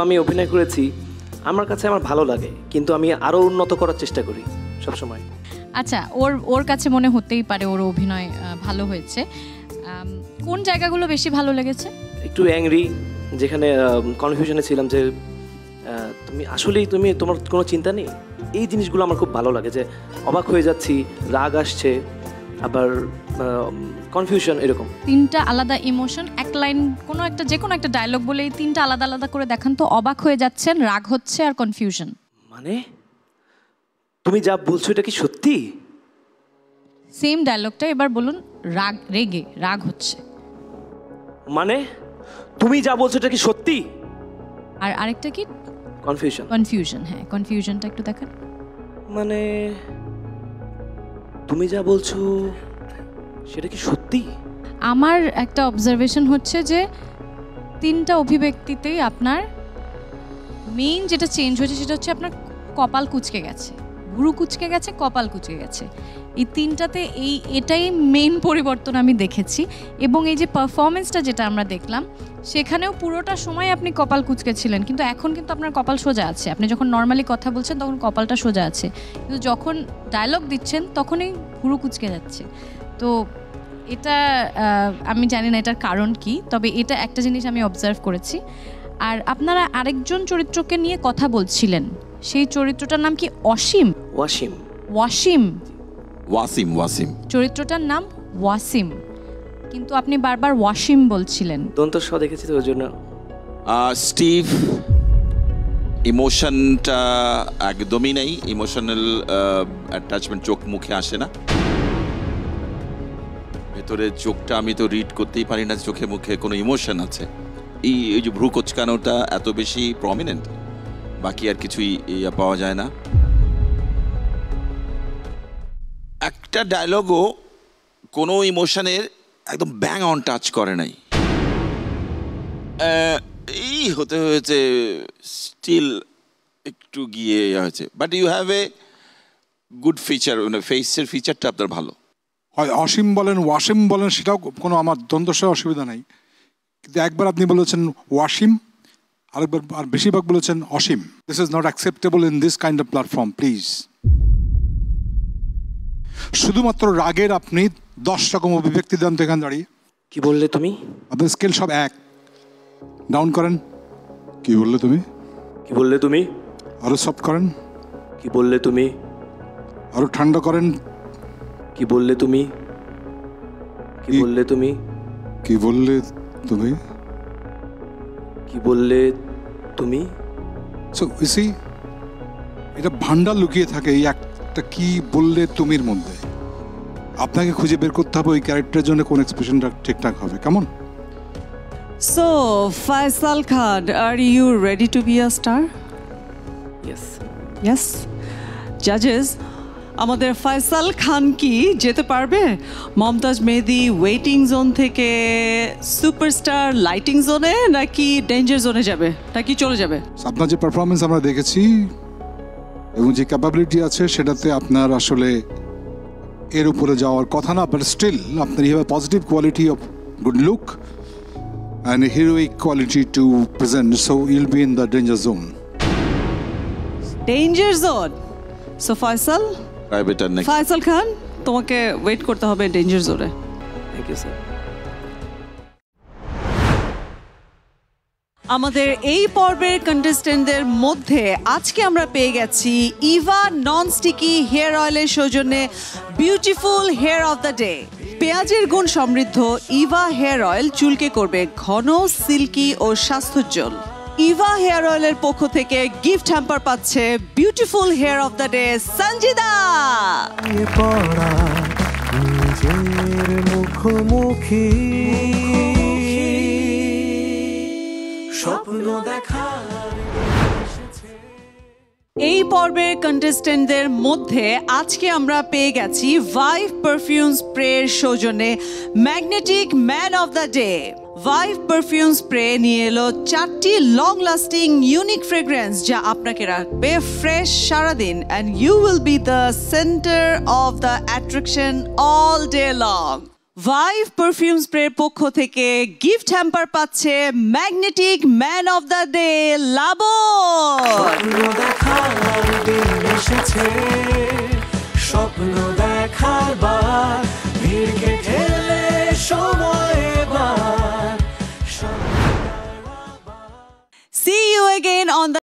আমি অভিনয় করেছি, আমার কাছে আমার ভালো লাগে, কিন্তু আমি আরো উন্নত করার চেষ্টা করি সব সময়। আচ্ছা, ওর কাছে মনে হতেই পারে ওর অভিনয় ভালো হয়েছে। কোন জায়গাগুলো বেশি ভালো লেগেছে? একটু অ্যাংরি, যেখানে কনফিউশনে ছিলাম যে তুমি আসলেই তোমার কোনো চিন্তা নেই, এই জিনিসগুলো আমার খুব ভালো লাগে, যে অবাক হয়ে যাচ্ছি, রাগ আসছে, আবার কনফিউশন, এরকম তিনটা আলাদা ইমোশন, এক লাইন কোনো একটা যে কোনো একটা ডায়লগ বলে এই তিনটা আলাদা আলাদা করে দেখান তো। অবাক হয়ে যাচ্ছেন, রাগ হচ্ছে, আর কনফিউশন। মানে তুমি যা বলছো এটা কি সত্যি? সেম ডায়লগটা এবার বলুন। রাগ হচ্ছে। মানে তুমি যা বলছো এটা কি সত্যি? আর আরেকটা কি? কনফিউশন। হ্যাঁ, কনফিউশনটা একটু দেখান। মানে তুমি যা বলছো সেটা কি সত্যি? আমার একটা অবজারভেশন হচ্ছে যে তিনটা অভিব্যক্তিতেই আপনার মেইন যেটা চেঞ্জ হয়েছে সেটা হচ্ছে আপনার কপাল কুঁচকে গেছে, ভুরু কুঁচকে গেছে, কপাল কুঁচকে গেছে। এই তিনটাতে এটাই মেইন পরিবর্তন আমি দেখেছি। এবং এই যে পারফরমেন্সটা যেটা আমরা দেখলাম, সেখানেও পুরোটা সময় আপনি কপাল কুঁচকে ছিলেন, কিন্তু এখন কিন্তু আপনার কপাল সোজা আছে। আপনি যখন নর্মালি কথা বলছেন তখন কপালটা সোজা আছে, কিন্তু যখন ডায়লগ দিচ্ছেন তখনই ভুরু কুঁচকে যাচ্ছে। তো এটা আমি জানি না এটার কারণ কি, তবে এটা একটা জিনিস আমি অবজার্ভ করেছি। আর আপনারা আরেকজন চরিত্রকে নিয়ে কথা বলছিলেন, সেই চরিত্রটার নাম কি? ওয়াসিম। চরিত্রটার নাম ওয়াসিম, কিন্তু আপনি বারবার ওয়াসিম বলছিলেন। দন্ত স দেখেছি তো ওর জন্য। স্টিভ, ইমোশনটা একদমই নেই, ইমোশনাল অ্যাটাচমেন্ট চোখ মুখে আসে না। ভেতরে চোখটা আমি তো রিড করতেই পারি না, চোখে মুখে কোনো ইমোশন আছে। এই যে ভ্রু কোচকানোটা এত বেশি প্রমিনেন্ট, বাকি আর কিছুই পাওয়া যায় না। একটা ডায়লগও কোনো ইমোশনের একদম ব্যাং অন টাচ করে নাই। এই হতে হয়েছে স্টিল একটু গিয়ে হয়েছে, but you have a good feature, ফেসের ফিচারটা আপনার ভালো। হয় অসীম বলেন ওয়াসিম বলেন, সেটাও কোনো আমার দ্বন্দ্বস্বরে অসুবিধা নাই, কিন্তু একবার আপনি বলেছেন ওয়াসিম, আরেকবার আর বেশিরভাগ বলেছেন Asim. This is not acceptable in this kind of platform, please. শুধুমাত্র রাগের আপনি 10 রকম অভিব্যক্তি দেন তো এখানে দাঁড়িয়ে। কি বললে তুমি? আপনার স্কেল সব এক, ডাউন করেন। কি বললে তুমি? আরো সফট করেন। কি বললে তুমি? আরো ঠান্ডা করেন। কি বললে তুমি? কি বললে তুমি? কি বললে তুমি? কি বললে তুমি? সো ইউ সি, এটা ভান্ডার লুকিয়ে থাকে এই একটা কি বললে তুমির মধ্যে। আপনাকে খুঁজে বের করতে হবে ওই ক্যারেক্টারের জন্য কোন এক্সপ্রেশনটা ঠিকঠাক হবে। কেমন? So, Faisal Khan, are you ready to be a star? Yes. Judges, আমাদের ফয়সাল খান কি যেতে পারবে মমতাজ মেহেদি ওয়েটিং জোন থেকে সুপারস্টার লাইটিং জোনে, নাকি ডেঞ্জার জোনে যাবে, নাকি চলে যাবে? আপনার যে পারফরমেন্স আমরা দেখেছি এবং যে ক্যাপাবিলিটি আছে, সেটাতে আপনার আসলে এর উপরে যাওয়ার কথা না, বাট স্টিল আপনার you have positive quality of good look and a heroic quality to present, so you'll be in the danger zone. Danger zone. So Faisal Khan, তোমাকে ওয়েট করতে হবে ডেঞ্জার জোনে। Thank you sir. আমাদের এই পর্বের কন্টেস্টেন্টদের মধ্যে আজকে আমরা পেয়ে গেছি ইভা নন স্টিকি হেয়ার অয়েলের সৌজন্যে beautiful hair of the day. পেঁয়াজের গুণ সমৃদ্ধ ইভা হেয়ার অয়েল চুলকে করবে ঘন, সিল্কি ও স্বাস্থ্যোজ্জ্বল। ইভা হেয়ার অয়েলের পক্ষ থেকে গিফট হ্যাম্পার পাচ্ছে beautiful hair of the day Sanjida. মুখোমুখি স্বপ্ন দেখা। এই পর্বের কন্টেস্টেন্টদের মধ্যে আজকে আমরা পেয়ে গেছি ভাইভ পারফিউম স্প্রের সৌজন্যে magnetic man of the day. Vive perfume spray নিয়ে এলো 4টি লং লাস্টিং ইউনিক ফ্রেগ্রেন্স, যা আপনাকে রাখবে ফ্রেশ সারাদিন, and you will be the centre of the attraction all day long. Vibe perfume স্প্রের পক্ষ থেকে গিফট হ্যাম্পার পাচ্ছে magnetic man of the day Labon. স্বপ্ন দেখার দিন এসেছে, স্বপ্ন দেখার বার